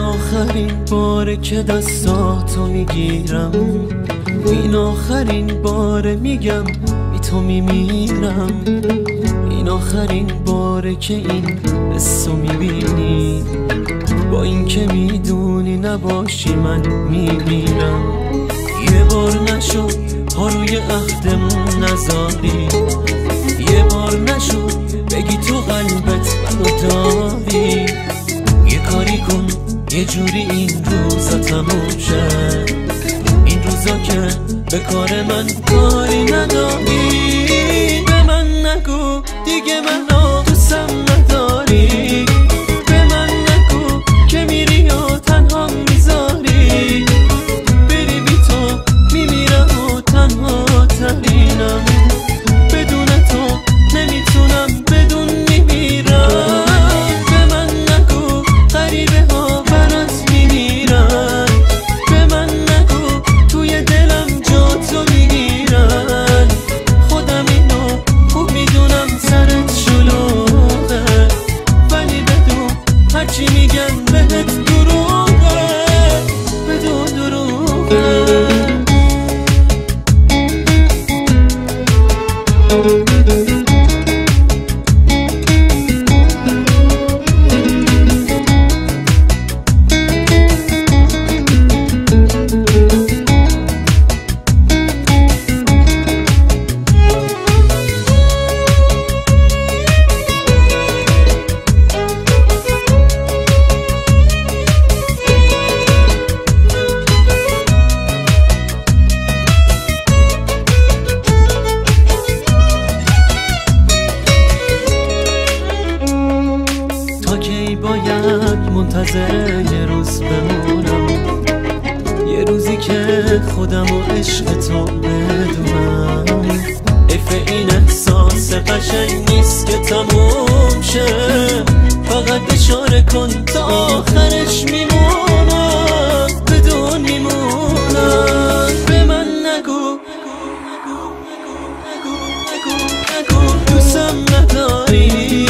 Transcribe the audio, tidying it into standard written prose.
آخرین باره که دستاتو میگیرم، این آخرین باره میگم بی تو میمیرم، این آخرین باره که این حسو میبینی، با این که میدونی نباشی من میمیرم. یه بار نشد پا روی عهدمون نذاری، یه بار نشد بگی تو قلبت منو داری. یه کاری کن یه جوری این روزا تموم شه، این روزا که به کار من کاری نداری. به من نگو دیگه منو دوستم نداری، به من نگو که میری و تنها میذاری، بری بی تو میمیرم و تنها ترینم، بدون تو نمیتونم بدون میمیرم. به من نگو غریبه ها برات میمیرن، به من نگو توی دلم جا تو میگیرن، خودم اینو خوب میدونم سرت شلوغه، ولی بدون هرچی میگن بهت دروغه، بدون دروغه. باید منتظر یه روز بمونم، یه روزی که خودم و عشق تو بدونم. حیف این احساس قشنگ نیست که تموم شه، فقط اشاره کن تا آخرش میمونم، بدون میمونم. به من نگو دوستم نداری،